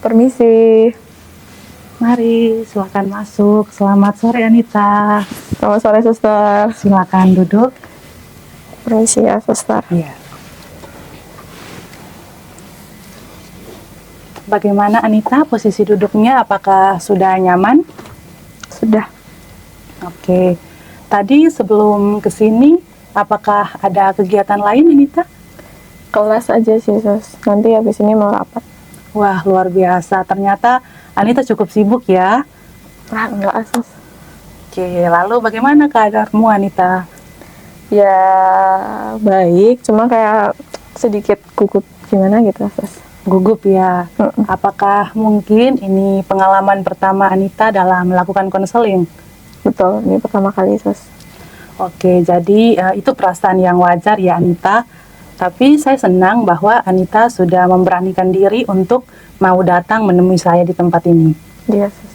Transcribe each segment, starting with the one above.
Permisi. Mari, silakan masuk. Selamat sore, Anita. Selamat sore, Suster. Silakan duduk. Permisi ya, Suster. Iya. Bagaimana, Anita, posisi duduknya? Apakah sudah nyaman? Sudah. Oke. Tadi sebelum ke sini, apakah ada kegiatan lain, Anita? Kelas aja sih, Sus. Nanti habis ini mau rapat. Wah, luar biasa. Ternyata Anita cukup sibuk ya. Enggak, Sus. Oke, lalu bagaimana keadaanmu, Anita? Ya, baik. Cuma kayak sedikit gugup gimana gitu, Sus. Gugup ya. Apakah mungkin ini pengalaman pertama Anita dalam melakukan konseling? Betul, ini pertama kali, Sus. Oke, jadi itu perasaan yang wajar ya, Anita. Tapi saya senang bahwa Anita sudah memberanikan diri untuk mau datang menemui saya di tempat ini. Iya, Sus.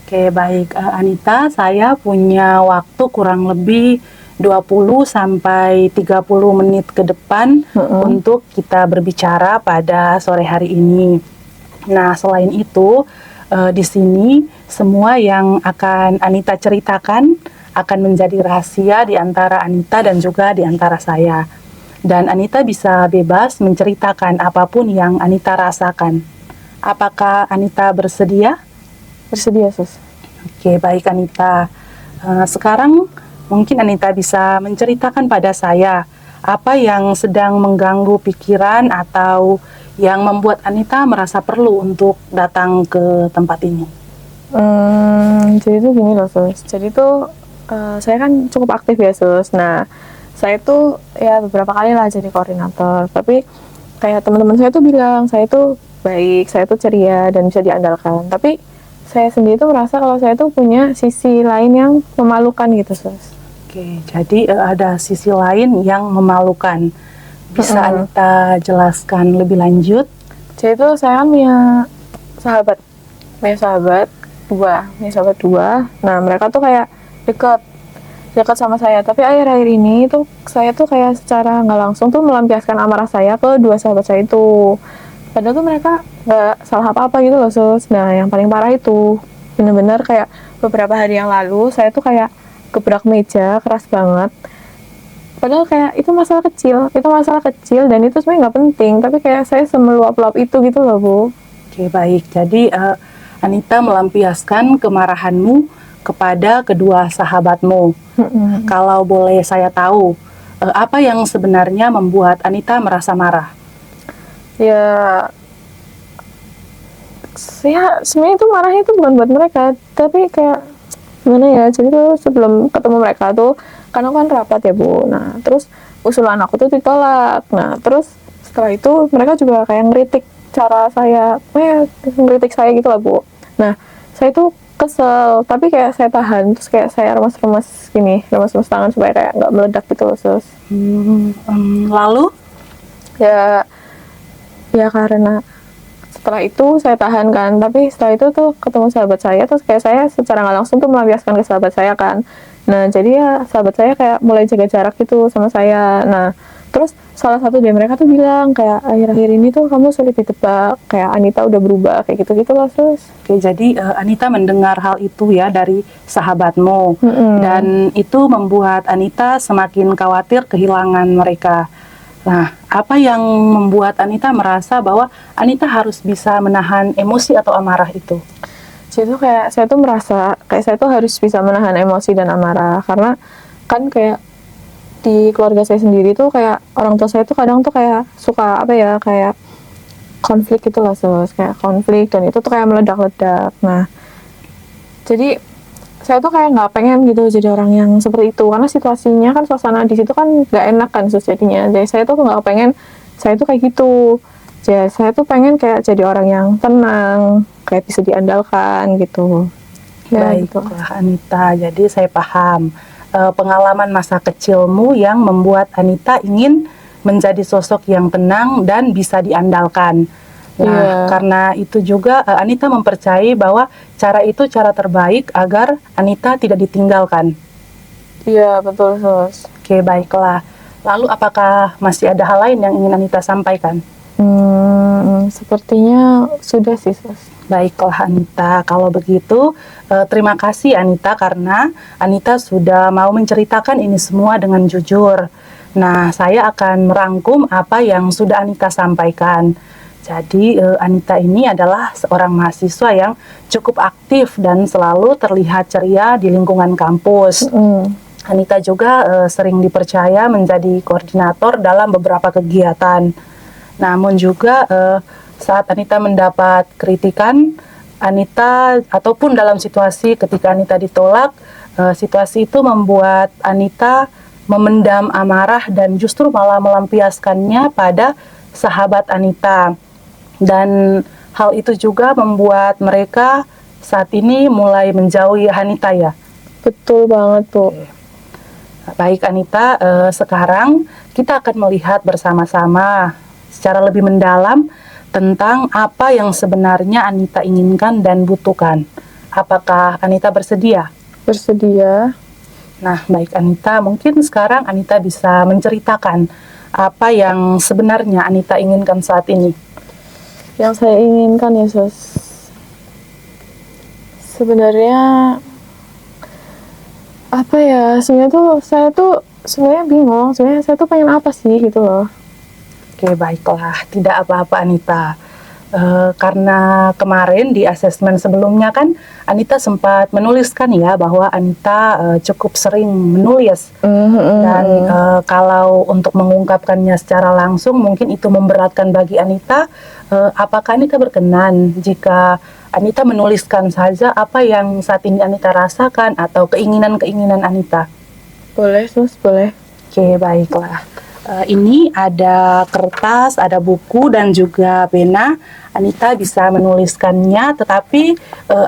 Oke, baik. Anita, saya punya waktu kurang lebih 20 sampai 30 menit ke depan untuk kita berbicara pada sore hari ini. Nah, selain itu, di sini semua yang akan Anita ceritakan akan menjadi rahasia di antara Anita dan juga di antara saya. Dan Anita bisa bebas menceritakan apapun yang Anita rasakan. Apakah Anita bersedia? Bersedia, Sus. Oke, baik Anita. Sekarang mungkin Anita bisa menceritakan pada saya apa yang sedang mengganggu pikiran atau yang membuat Anita merasa perlu untuk datang ke tempat ini. Jadi itu gini loh, Sus. Jadi itu saya kan cukup aktif ya, Sus. Nah, saya tuh ya beberapa kali lah jadi koordinator. Tapi kayak teman-teman saya tuh bilang saya tuh baik, saya tuh ceria dan bisa diandalkan. Tapi saya sendiri tuh merasa kalau saya tuh punya sisi lain yang memalukan gitu, Sus. Oke, jadi ada sisi lain yang memalukan. Bisa Anita jelaskan lebih lanjut? Jadi itu saya kan punya sahabat dua. Nah, mereka tuh kayak dekat sama saya. Tapi akhir-akhir ini tuh saya tuh kayak secara nggak langsung tuh melampiaskan amarah saya ke dua sahabat saya itu. Padahal tuh mereka nggak salah apa-apa gitu loh, Sus. Nah, yang paling parah itu bener-bener kayak beberapa hari yang lalu saya tuh kayak gebrak meja keras banget. Padahal kayak itu masalah kecil dan itu sebenarnya nggak penting. Tapi kayak saya semeluap-luap itu gitu loh, Bu. Oke, baik. Jadi Anita melampiaskan kemarahanmu kepada kedua sahabatmu. Kalau boleh saya tahu, apa yang sebenarnya membuat Anita merasa marah? Ya sebenarnya itu marahnya itu bukan buat mereka, tapi kayak gimana ya, jadi tuh sebelum ketemu mereka tuh karena kan rapat ya, Bu. Nah, terus usulan aku tuh ditolak. Nah, terus setelah itu mereka juga kayak ngeritik cara saya, ngeritik saya gitu lah, Bu. Nah, saya tuh kesel, tapi kayak saya tahan, terus kayak saya remas-remas tangan supaya kayak nggak meledak gitu loh, Sus. Lalu? Ya karena setelah itu saya tahan kan, tapi setelah itu tuh ketemu sahabat saya, terus kayak saya secara nggak langsung tuh melampiaskan ke sahabat saya kan. Nah, jadi ya sahabat saya kayak mulai jaga jarak gitu sama saya. Nah, terus salah satu dari mereka tuh bilang kayak akhir-akhir ini tuh kamu sulit ditebak, kayak Anita udah berubah kayak gitu-gitu lah, Sus. Oke, jadi Anita mendengar hal itu ya dari sahabatmu, dan itu membuat Anita semakin khawatir kehilangan mereka. Nah, apa yang membuat Anita merasa bahwa Anita harus bisa menahan emosi atau amarah itu? Jadi tuh kayak saya tuh merasa kayak saya tuh harus bisa menahan emosi dan amarah, karena kan kayak di keluarga saya sendiri tuh kayak orang tua saya tuh kadang tuh kayak suka kayak konflik gitu lah, Sus. Kayak konflik dan itu tuh kayak meledak-ledak. Nah, jadi saya tuh kayak nggak pengen gitu jadi orang yang seperti itu, karena situasinya kan, suasana di situ kan nggak enak kan, Sus, jadinya. Jadi saya tuh nggak pengen saya tuh kayak gitu. Jadi saya tuh pengen kayak jadi orang yang tenang, kayak bisa diandalkan gitu. Ya, Baiklah, gitu. Anita. Jadi saya paham pengalaman masa kecilmu yang membuat Anita ingin menjadi sosok yang tenang dan bisa diandalkan. Nah, karena itu juga Anita mempercayai bahwa cara itu cara terbaik agar Anita tidak ditinggalkan. Iya, betul, Sus. Oke, baiklah. Lalu apakah masih ada hal lain yang ingin Anita sampaikan? Sepertinya sudah sih, Sus. Baiklah Anita, kalau begitu terima kasih Anita karena Anita sudah mau menceritakan ini semua dengan jujur. Nah, saya akan merangkum apa yang sudah Anita sampaikan. Jadi Anita ini adalah seorang mahasiswa yang cukup aktif dan selalu terlihat ceria di lingkungan kampus. Anita juga sering dipercaya menjadi koordinator dalam beberapa kegiatan. Namun juga saat Anita mendapat kritikan, Anita ataupun dalam situasi ketika Anita ditolak, situasi itu membuat Anita memendam amarah dan justru malah melampiaskannya pada sahabat Anita. Dan hal itu juga membuat mereka saat ini mulai menjauhi Anita ya. Betul banget, Bu. Baik Anita, sekarang kita akan melihat bersama-sama secara lebih mendalam tentang apa yang sebenarnya Anita inginkan dan butuhkan. Apakah Anita bersedia? Bersedia. Nah, baik Anita, mungkin sekarang Anita bisa menceritakan apa yang sebenarnya Anita inginkan saat ini. Yang saya inginkan ya, Sus, sebenarnya apa ya? Saya tuh sebenarnya bingung. Sebenarnya saya tuh pengen apa sih gitu loh. Oke, baiklah, tidak apa-apa Anita. Karena kemarin di asesmen sebelumnya kan Anita sempat menuliskan ya bahwa Anita cukup sering menulis dan kalau untuk mengungkapkannya secara langsung mungkin itu memberatkan bagi Anita. Apakah Anita berkenan jika Anita menuliskan saja apa yang saat ini Anita rasakan atau keinginan-keinginan Anita? Boleh, Sus, boleh. Oke, baiklah. Ini ada kertas, ada buku, dan juga pena. Anita bisa menuliskannya, tetapi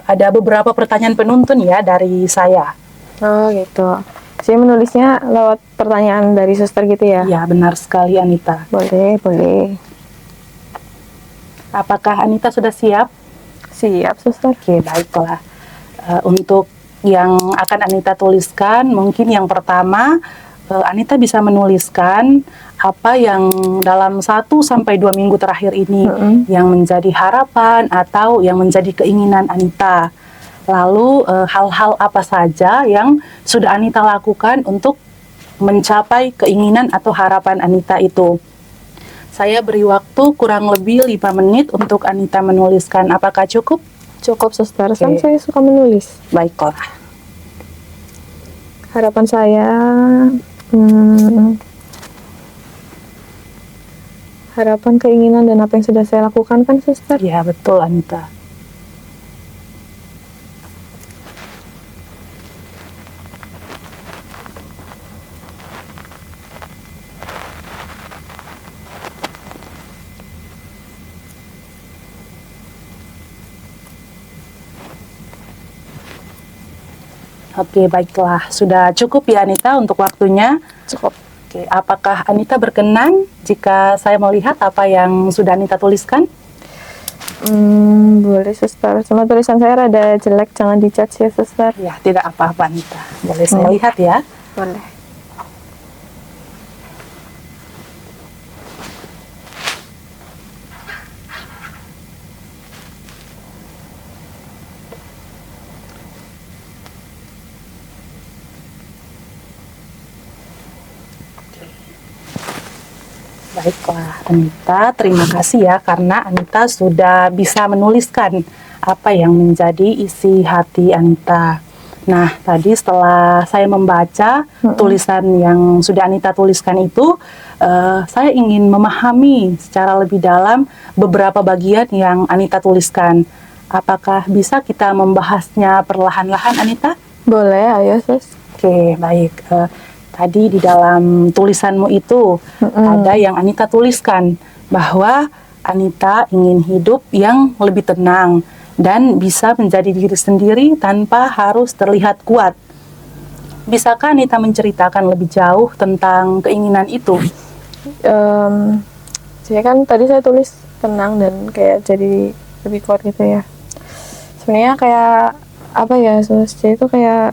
ada beberapa pertanyaan penuntun ya dari saya. Oh gitu. Saya menulisnya lewat pertanyaan dari suster gitu ya? Ya, benar sekali Anita. Boleh, boleh. Apakah Anita sudah siap? Siap, suster. Oke, baiklah. Untuk yang akan Anita tuliskan, mungkin yang pertama, Anita bisa menuliskan apa yang dalam 1 sampai 2 minggu terakhir ini yang menjadi harapan atau yang menjadi keinginan Anita. Lalu hal-hal apa saja yang sudah Anita lakukan untuk mencapai keinginan atau harapan Anita itu. Saya beri waktu kurang lebih 5 menit untuk Anita menuliskan. Apakah cukup? Cukup, suster. Oke. Kan saya suka menulis. Baiklah. Harapan saya... harapan, keinginan, dan apa yang sudah saya lakukan kan, suster? Ya, betul Anita. Oke, baiklah. Sudah cukup ya Anita untuk waktunya? Cukup. Oke, apakah Anita berkenan jika saya melihat apa yang sudah Anita tuliskan? Boleh, suster. Cuma tulisan saya rada jelek, jangan dicat ya, suster. Ya, tidak apa-apa Anita. Boleh saya lihat ya? Boleh. Baiklah Anita, terima kasih ya karena Anita sudah bisa menuliskan apa yang menjadi isi hati Anita. Nah, tadi setelah saya membaca tulisan yang sudah Anita tuliskan itu, saya ingin memahami secara lebih dalam beberapa bagian yang Anita tuliskan. Apakah bisa kita membahasnya perlahan-lahan, Anita? Boleh, ayo, sus. Oke, baik. Tadi di dalam tulisanmu itu ada yang Anita tuliskan bahwa Anita ingin hidup yang lebih tenang dan bisa menjadi diri sendiri tanpa harus terlihat kuat. Bisakah Anita menceritakan lebih jauh tentang keinginan itu? Saya kan tadi saya tulis tenang dan kayak jadi lebih kuat gitu ya. Sebenarnya kayak apa ya, sus? Jadi itu kayak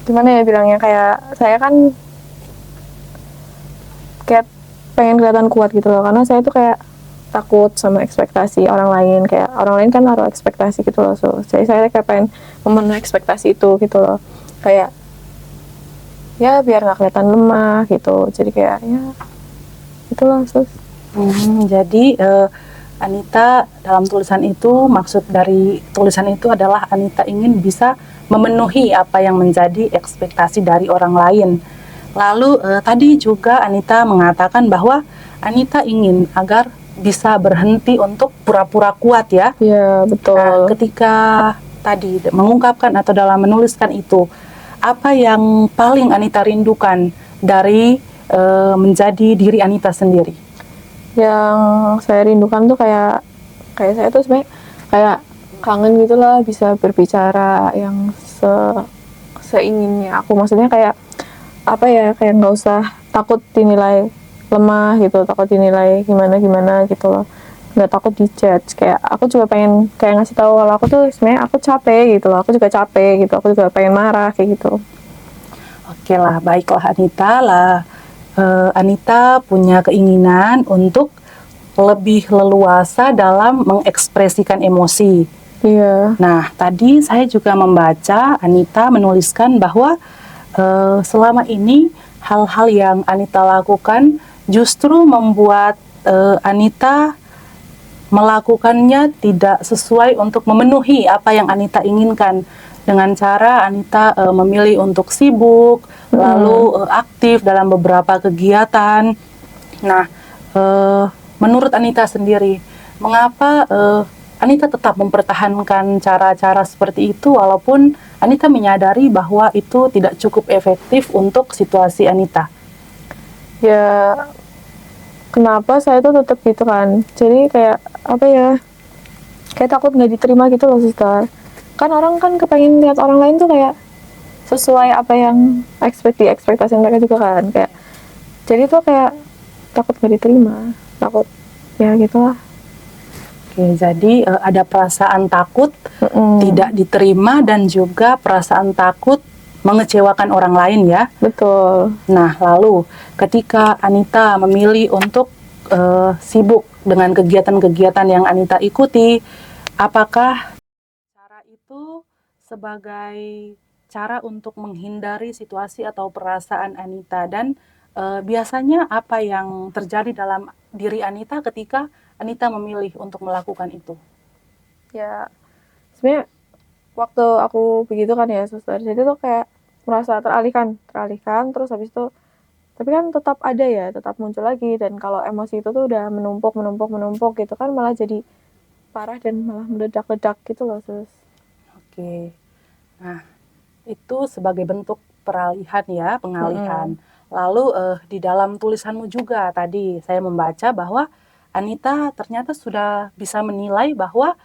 gimana ya bilangnya, kayak saya kan kayak pengen kelihatan kuat gitu loh, karena saya tuh kayak takut sama ekspektasi orang lain, kayak orang lain kan naruh ekspektasi gitu loh, so jadi saya kayak pengen memenuhi ekspektasi itu gitu loh, kayak ya biar nggak kelihatan lemah gitu, jadi kayak ya itulah sus. Jadi Anita dalam tulisan itu, maksud dari tulisan itu adalah Anita ingin bisa memenuhi apa yang menjadi ekspektasi dari orang lain. Lalu tadi juga Anita mengatakan bahwa Anita ingin agar bisa berhenti untuk pura-pura kuat ya. Ya betul. Nah, ketika tadi mengungkapkan atau dalam menuliskan itu, apa yang paling Anita rindukan dari menjadi diri Anita sendiri? Yang saya rindukan tuh kayak saya tuh sebenarnya kayak kangen gitulah bisa berbicara yang seinginnya aku, maksudnya kayak apa ya, kayak nggak usah takut dinilai lemah gitu, takut dinilai gimana gimana gitu loh, nggak takut dijudge. Kayak aku juga pengen kayak ngasih tahu kalau aku tuh sebenarnya aku capek gitu loh, aku juga capek gitu, aku juga pengen marah kayak gitu. Oke lah, baiklah Anita lah. Anita punya keinginan untuk lebih leluasa dalam mengekspresikan emosi. Iya. Nah, tadi saya juga membaca Anita menuliskan bahwa selama ini hal-hal yang Anita lakukan justru membuat Anita melakukannya tidak sesuai untuk memenuhi apa yang Anita inginkan, dengan cara Anita memilih untuk sibuk, lalu aktif dalam beberapa kegiatan. Nah, menurut Anita sendiri, mengapa Anita tetap mempertahankan cara-cara seperti itu walaupun Anita menyadari bahwa itu tidak cukup efektif untuk situasi Anita? Ya kenapa saya tuh tetap gitu kan, jadi kayak apa ya, kayak takut nggak diterima gitu loh sister. Kan orang kan kepengen lihat orang lain tuh kayak sesuai apa yang ekspektasi mereka juga kan, kayak jadi tuh kayak takut nggak diterima, takut ya gitulah. Oke, jadi ada perasaan takut tidak diterima dan juga perasaan takut mengecewakan orang lain ya. Betul. Nah, lalu ketika Anita memilih untuk sibuk dengan kegiatan-kegiatan yang Anita ikuti, apakah cara itu sebagai cara untuk menghindari situasi atau perasaan Anita? Dan biasanya apa yang terjadi dalam diri Anita ketika Anita memilih untuk melakukan itu? Ya sebenarnya waktu aku begitu kan ya suster, jadi tuh kayak merasa teralihkan terus habis itu, tapi kan tetap ada ya, tetap muncul lagi, dan kalau emosi itu tuh udah menumpuk gitu kan malah jadi parah dan malah meledak-ledak gitu loh sus. Oke, nah itu sebagai bentuk peralihan ya, pengalihan. Lalu di dalam tulisanmu juga tadi saya membaca bahwa Anita ternyata sudah bisa menilai bahwa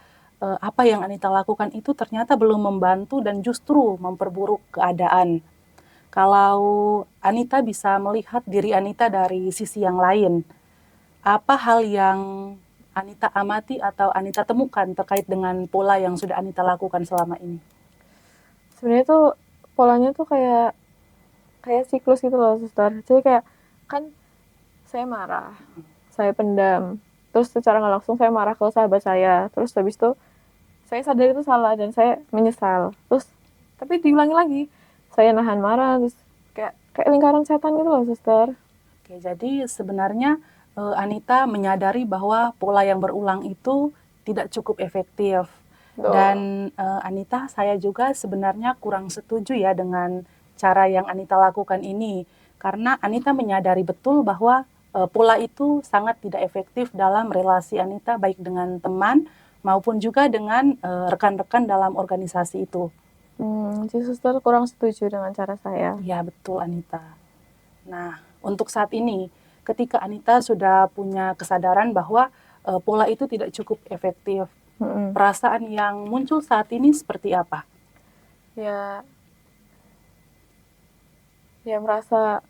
apa yang Anita lakukan itu ternyata belum membantu dan justru memperburuk keadaan. Kalau Anita bisa melihat diri Anita dari sisi yang lain, apa hal yang Anita amati atau Anita temukan terkait dengan pola yang sudah Anita lakukan selama ini? Sebenarnya tuh polanya tuh kayak siklus gitu loh suster, jadi kayak kan saya marah, saya pendam, terus secara nggak langsung saya marah ke sahabat saya, terus habis itu saya sadar itu salah dan saya menyesal, terus tapi diulangi lagi, saya nahan marah, terus kayak lingkaran setan gitu loh suster. Oke, jadi sebenarnya Anita menyadari bahwa pola yang berulang itu tidak cukup efektif. Dan Anita, saya juga sebenarnya kurang setuju ya dengan cara yang Anita lakukan ini. Karena Anita menyadari betul bahwa pola itu sangat tidak efektif dalam relasi Anita baik dengan teman maupun juga dengan rekan-rekan dalam organisasi itu. Jadi suster kurang setuju dengan cara saya. Ya, betul Anita. Nah, untuk saat ini, ketika Anita sudah punya kesadaran bahwa pola itu tidak cukup efektif, perasaan yang muncul saat ini seperti apa? Ya merasa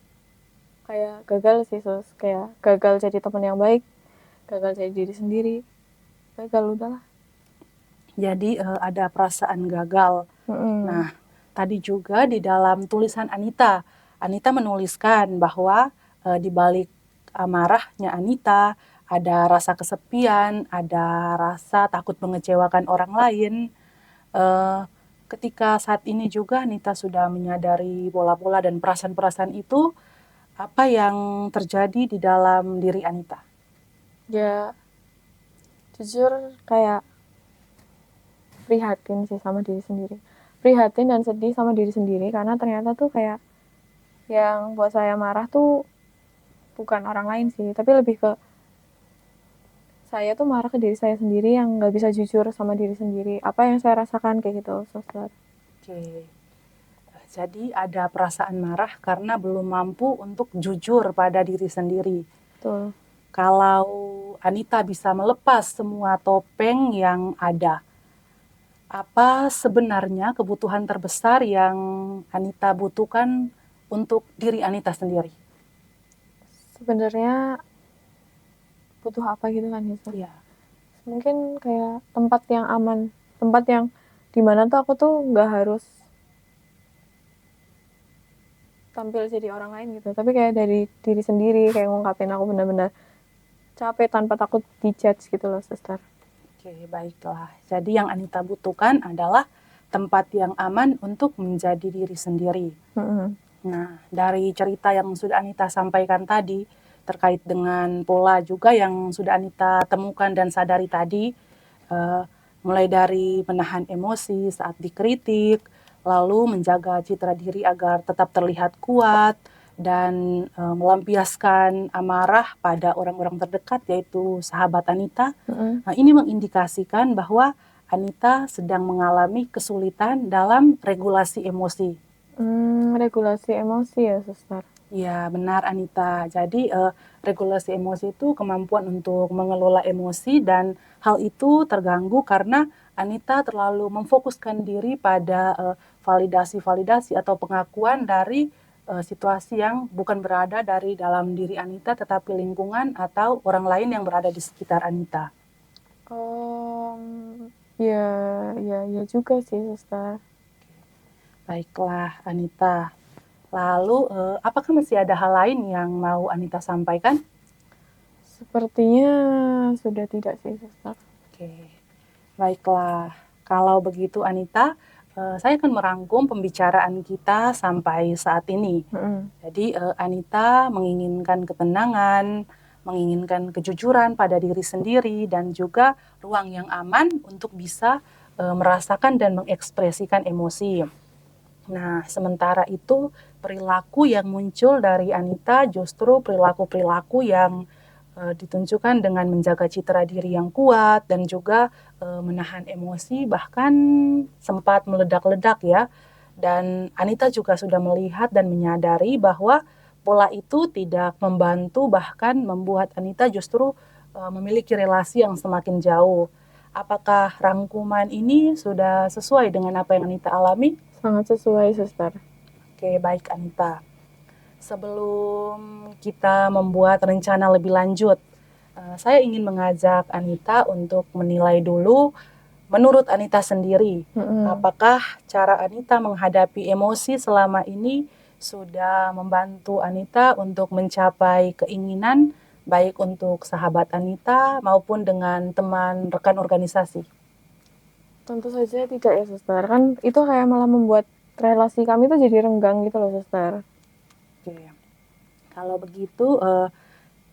kayak gagal sih sus, kayak gagal jadi teman yang baik, gagal jadi diri sendiri, gagal udahlah. Jadi ada perasaan gagal. Nah, tadi juga di dalam tulisan Anita, Anita menuliskan bahwa di balik amarahnya Anita, ada rasa kesepian, ada rasa takut mengecewakan orang lain. Eh, Ketika saat ini juga Anita sudah menyadari pola-pola dan perasaan-perasaan itu, apa yang terjadi di dalam diri Anita? Ya, jujur kayak prihatin sih sama diri sendiri. Prihatin dan sedih sama diri sendiri karena ternyata tuh kayak yang buat saya marah tuh bukan orang lain sih, tapi lebih ke saya tuh marah ke diri saya sendiri yang nggak bisa jujur sama diri sendiri. Apa yang saya rasakan kayak gitu, suster. Oke. Jadi ada perasaan marah karena belum mampu untuk jujur pada diri sendiri. Betul. Kalau Anita bisa melepas semua topeng yang ada, apa sebenarnya kebutuhan terbesar yang Anita butuhkan untuk diri Anita sendiri? Sebenarnya butuh apa gitu kan ya, Sus? Iya. Mungkin kayak tempat yang aman, tempat yang dimana tuh aku tuh nggak harus tampil jadi orang lain gitu, tapi kayak dari diri sendiri, kayak ngungkapin aku benar-benar capek tanpa takut dijudge gitu loh, suster. Oke, baiklah. Jadi yang Anita butuhkan adalah tempat yang aman untuk menjadi diri sendiri. Mm-hmm. Nah, dari cerita yang sudah Anita sampaikan tadi, terkait dengan pola juga yang sudah Anita temukan dan sadari tadi, eh, mulai dari menahan emosi saat dikritik, lalu menjaga citra diri agar tetap terlihat kuat, dan melampiaskan amarah pada orang-orang terdekat, yaitu sahabat Anita. Mm-hmm. Nah, ini mengindikasikan bahwa Anita sedang mengalami kesulitan dalam regulasi emosi. Regulasi emosi ya, suster. Ya, benar Anita. Jadi regulasi emosi itu kemampuan untuk mengelola emosi, dan hal itu terganggu karena Anita terlalu memfokuskan diri pada validasi-validasi atau pengakuan dari situasi yang bukan berada dari dalam diri Anita, tetapi lingkungan atau orang lain yang berada di sekitar Anita. Ya, ya juga sih, suster. Baiklah Anita. Lalu apakah masih ada hal lain yang mau Anita sampaikan? Sepertinya sudah tidak sih, suster. Oke, baiklah. Kalau begitu Anita, saya akan merangkum pembicaraan kita sampai saat ini. Mm-hmm. Jadi Anita menginginkan ketenangan, menginginkan kejujuran pada diri sendiri, dan juga ruang yang aman untuk bisa merasakan dan mengekspresikan emosi. Nah, sementara itu perilaku yang muncul dari Anita justru perilaku-perilaku yang ditunjukkan dengan menjaga citra diri yang kuat dan juga menahan emosi, bahkan sempat meledak-ledak ya. Dan Anita juga sudah melihat dan menyadari bahwa pola itu tidak membantu, bahkan membuat Anita justru memiliki relasi yang semakin jauh. Apakah rangkuman ini sudah sesuai dengan apa yang Anita alami? Sangat sesuai, suster. Oke, baik Anita. Sebelum kita membuat rencana lebih lanjut, saya ingin mengajak Anita untuk menilai dulu menurut Anita sendiri, apakah cara Anita menghadapi emosi selama ini sudah membantu Anita untuk mencapai keinginan baik untuk sahabat Anita maupun dengan teman rekan organisasi. Tentu saja tidak ya, suster. Kan itu kayak malah membuat relasi kami tuh jadi renggang gitu loh, suster. Oke. Kalau begitu,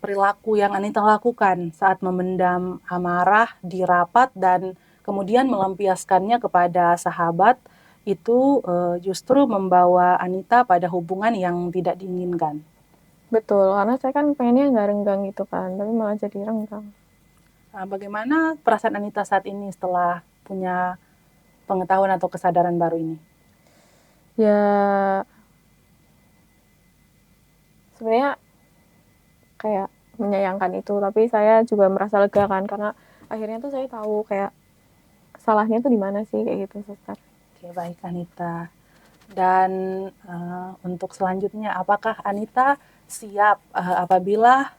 perilaku yang Anita lakukan saat memendam amarah di rapat dan kemudian melampiaskannya kepada sahabat itu justru membawa Anita pada hubungan yang tidak diinginkan. Betul, karena saya kan pengennya nggak renggang gitu kan, tapi malah jadi renggang. Nah, bagaimana perasaan Anita saat ini setelah punya pengetahuan atau kesadaran baru ini? Ya, sebenarnya kayak menyayangkan itu, tapi saya juga merasa lega kan, karena akhirnya tuh saya tahu kayak salahnya tuh di mana sih kayak gitu, suster. Oke, baik Anita. Dan untuk selanjutnya, apakah Anita siap apabila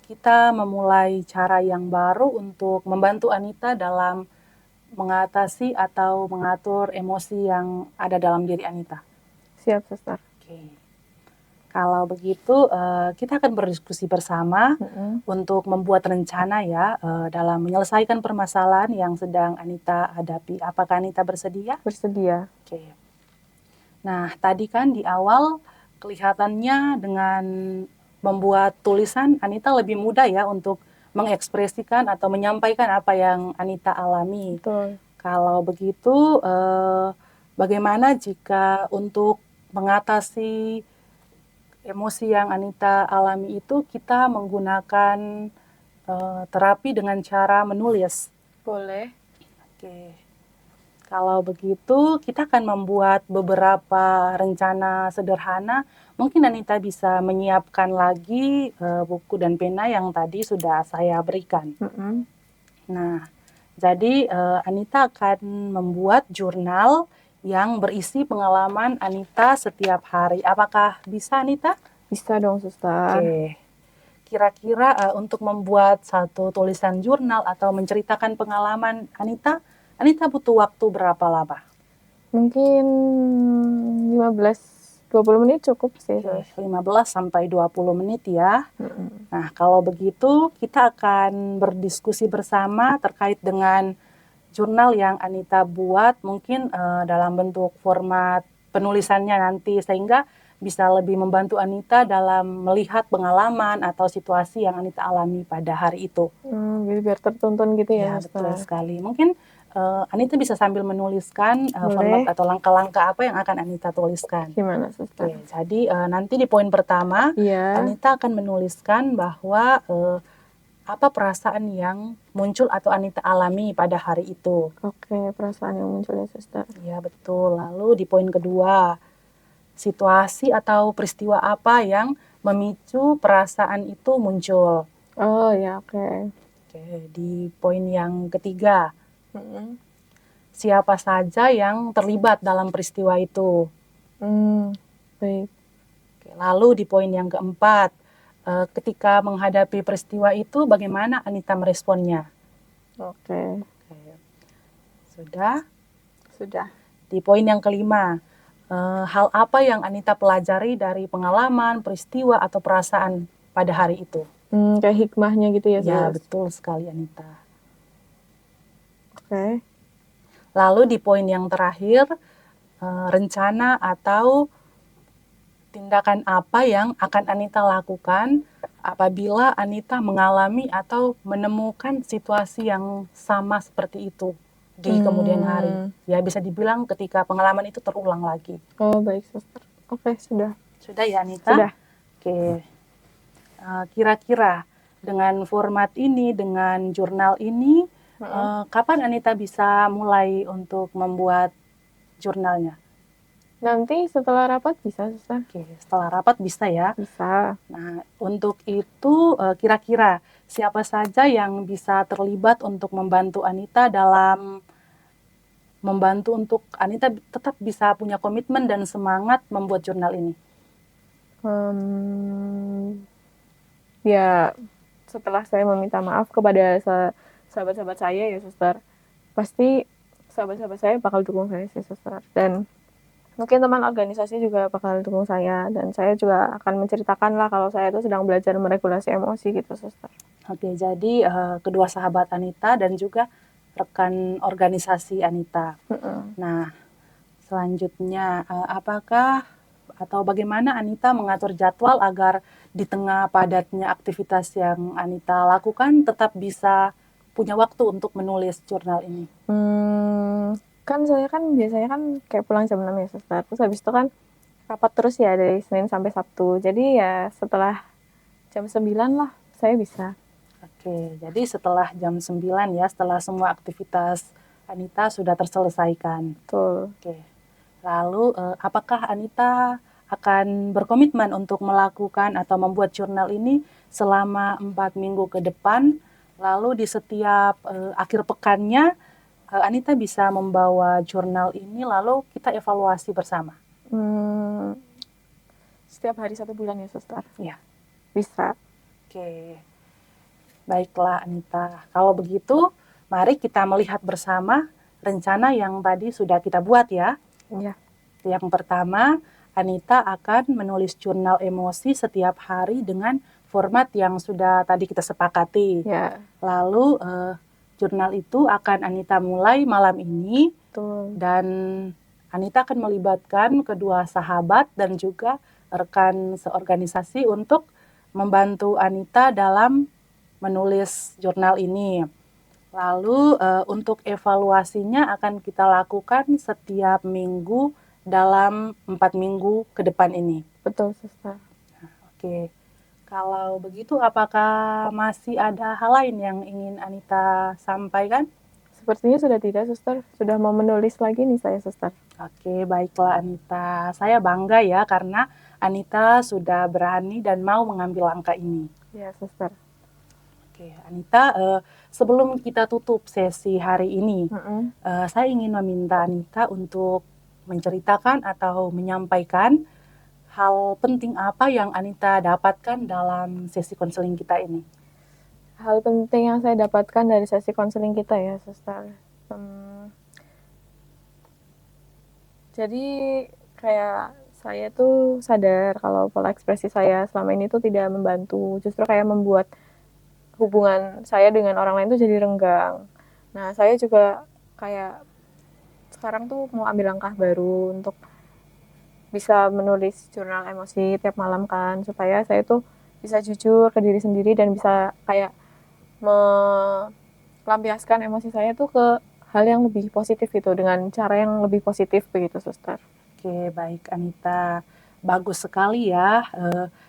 kita memulai cara yang baru untuk membantu Anita dalam mengatasi atau mengatur emosi yang ada dalam diri Anita? Siap, suster. Oke. Kalau begitu, kita akan berdiskusi bersama untuk membuat rencana ya dalam menyelesaikan permasalahan yang sedang Anita hadapi. Apakah Anita bersedia? Bersedia. Oke. Nah, tadi kan di awal kelihatannya dengan membuat tulisan Anita lebih mudah ya untuk mengekspresikan atau menyampaikan apa yang Anita alami. Betul. Kalau begitu, bagaimana jika untuk mengatasi emosi yang Anita alami itu kita menggunakan terapi dengan cara menulis? Boleh. Oke. Kalau begitu, kita akan membuat beberapa rencana sederhana. Mungkin Anita bisa menyiapkan lagi buku dan pena yang tadi sudah saya berikan. Nah, jadi Anita akan membuat jurnal yang berisi pengalaman Anita setiap hari. Apakah bisa, Anita? Bisa dong, Suster. Oke. Kira-kira untuk membuat satu tulisan jurnal atau menceritakan pengalaman Anita butuh waktu berapa lama? Mungkin 15-20 menit cukup sih. Oke, 15 sampai 20 menit ya. Nah, kalau begitu kita akan berdiskusi bersama terkait dengan jurnal yang Anita buat, mungkin dalam bentuk format penulisannya nanti, sehingga bisa lebih membantu Anita dalam melihat pengalaman atau situasi yang Anita alami pada hari itu. Jadi biar tertuntun gitu ya, Ya, Suster. betul sekali. Mungkin Anita bisa sambil menuliskan Boleh. format atau langkah-langkah apa yang akan Anita tuliskan. Gimana, Suster? Oke, jadi nanti di poin pertama, Iya. Anita akan menuliskan bahwa apa perasaan yang muncul atau Anita alami pada hari itu. Oke, perasaan yang muncul ya, Suster. Ya, betul. Lalu di poin kedua, situasi atau peristiwa apa yang memicu perasaan itu muncul. Oh ya, oke. Oke, di poin yang ketiga, siapa saja yang terlibat dalam peristiwa itu. Baik. Oke, lalu di poin yang keempat, ketika menghadapi peristiwa itu bagaimana Anita meresponnya? Oke. Oke. Sudah. Sudah. Di poin yang kelima, hal apa yang Anita pelajari dari pengalaman, peristiwa, atau perasaan pada hari itu? Kayak hikmahnya gitu ya, Ya, Sus? betul sekali Anita. Oke. Lalu di poin yang terakhir, rencana atau tindakan apa yang akan Anita lakukan apabila Anita mengalami atau menemukan situasi yang sama seperti itu di kemudian hari. Ya, bisa dibilang ketika pengalaman itu terulang lagi. Oh, baik, Suster. Oke, sudah. Sudah ya, Anita? Sudah. Oke. Kira-kira dengan format ini, dengan jurnal ini, kapan Anita bisa mulai untuk membuat jurnalnya? Nanti setelah rapat bisa, Suster? Oke, setelah rapat bisa ya? Bisa. Nah, untuk itu kira-kira siapa saja yang bisa terlibat untuk membantu Anita dalam membantu untuk Anita tetap bisa punya komitmen dan semangat membuat jurnal ini? Ya, setelah saya meminta maaf kepada sahabat-sahabat saya ya, Suster, pasti sahabat-sahabat saya bakal dukung saya sih, Suster. Dan mungkin teman organisasi juga bakal dukung saya, dan saya juga akan menceritakan lah kalau saya itu sedang belajar meregulasi emosi gitu, Suster. Oke, jadi kedua sahabat Anita dan juga rekan organisasi Anita. Nah, selanjutnya apakah atau bagaimana Anita mengatur jadwal agar di tengah padatnya aktivitas yang Anita lakukan tetap bisa punya waktu untuk menulis jurnal ini? Kan saya kan biasanya kan kayak pulang jam 6 ya, Suster. Terus habis itu kan rapat terus ya dari Senin sampai Sabtu. Jadi ya setelah jam 9 lah saya bisa. Oke, jadi setelah jam 9 ya, setelah semua aktivitas Anita sudah terselesaikan. Betul. Oke. Lalu apakah Anita akan berkomitmen untuk melakukan atau membuat jurnal ini selama 4 minggu ke depan? Lalu di setiap akhir pekannya Anita bisa membawa jurnal ini lalu kita evaluasi bersama. Setiap hari 1 bulan ya, Suster? Ya. Bisa. Oke. Baiklah Anita. Kalau begitu, mari kita melihat bersama rencana yang tadi sudah kita buat ya. Iya. Yang pertama, Anita akan menulis jurnal emosi setiap hari dengan format yang sudah tadi kita sepakati. Ya, Lalu jurnal itu akan Anita mulai malam ini, betul. dan Anita akan melibatkan kedua sahabat dan juga rekan seorganisasi untuk membantu Anita dalam menulis jurnal ini. Lalu untuk evaluasinya akan kita lakukan setiap minggu dalam 4 minggu ke depan ini. Betul, Suster. Oke, kalau begitu apakah masih ada hal lain yang ingin Anita sampaikan? Sepertinya sudah tidak, Suster. Sudah mau menulis lagi nih saya, Suster. Oke, baiklah Anita. Saya bangga ya karena Anita sudah berani dan mau mengambil langkah ini. Ya, Suster. Oke, Anita, sebelum kita tutup sesi hari ini, Mm-mm. saya ingin meminta Anita untuk menceritakan atau menyampaikan hal penting apa yang Anita dapatkan dalam sesi konseling kita ini. Hal penting yang saya dapatkan dari sesi konseling kita ya, Suster. Jadi kayak saya tuh sadar kalau pola ekspresi saya selama ini tuh tidak membantu, justru kayak membuat hubungan saya dengan orang lain tuh jadi renggang. Nah, saya juga kayak sekarang tuh mau ambil langkah baru untuk bisa menulis jurnal emosi tiap malam kan, supaya saya tuh bisa jujur ke diri sendiri dan bisa kayak melampiaskan emosi saya tuh ke hal yang lebih positif gitu, dengan cara yang lebih positif begitu, Suster. Oke, baik Anita. Bagus sekali ya.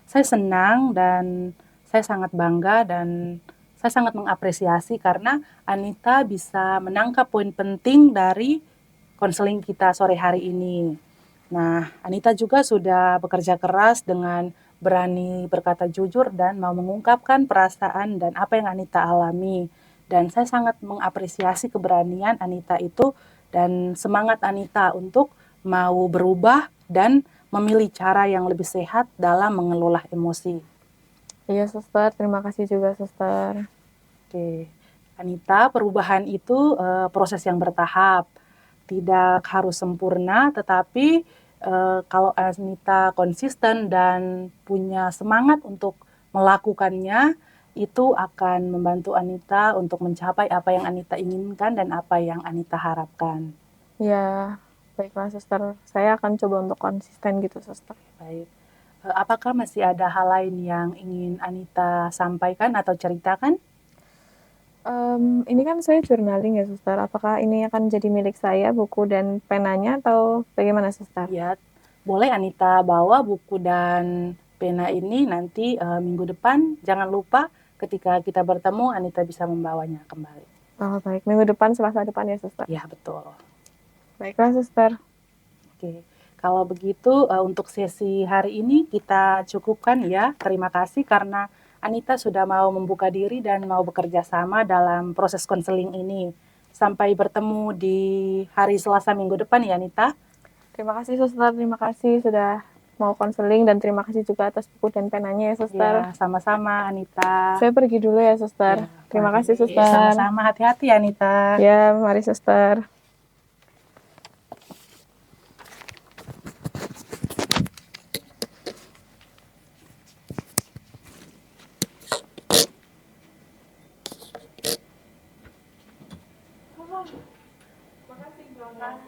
Saya senang dan saya sangat bangga dan saya sangat mengapresiasi karena Anita bisa menangkap poin penting dari konseling kita sore hari ini. Nah, Anita juga sudah bekerja keras dengan berani berkata jujur dan mau mengungkapkan perasaan dan apa yang Anita alami. Dan saya sangat mengapresiasi keberanian Anita itu dan semangat Anita untuk mau berubah dan memilih cara yang lebih sehat dalam mengelola emosi. Iya, Suster. Terima kasih juga, Suster. Oke, Anita, perubahan itu proses yang bertahap, tidak harus sempurna, tetapi kalau Anita konsisten dan punya semangat untuk melakukannya, itu akan membantu Anita untuk mencapai apa yang Anita inginkan dan apa yang Anita harapkan. Ya, baiklah, Suster. Saya akan coba untuk konsisten gitu, Suster. Baik. Apakah masih ada hal lain yang ingin Anita sampaikan atau ceritakan? Ini kan saya journaling ya, Suster. Apakah ini akan jadi milik saya, buku dan penanya, atau bagaimana, Suster? Ya, boleh Anita bawa buku dan pena ini nanti minggu depan. Jangan lupa ketika kita bertemu Anita bisa membawanya kembali. Oh, baik. Minggu depan, Selasa depan ya, Suster. Ya, betul. Baiklah, Suster. Oke. Kalau begitu untuk sesi hari ini kita cukupkan ya. Terima kasih karena Anita sudah mau membuka diri dan mau bekerja sama dalam proses konseling ini. Sampai bertemu di hari Selasa minggu depan ya Anita. Terima kasih, Suster. Terima kasih sudah mau konseling, dan terima kasih juga atas buku dan penanya ya, Suster. Ya, sama-sama Anita. Saya pergi dulu ya, Suster. Ya, Terima mari. kasih, Suster. Sama-sama, hati-hati Anita. Ya, mari, Suster. Makasih,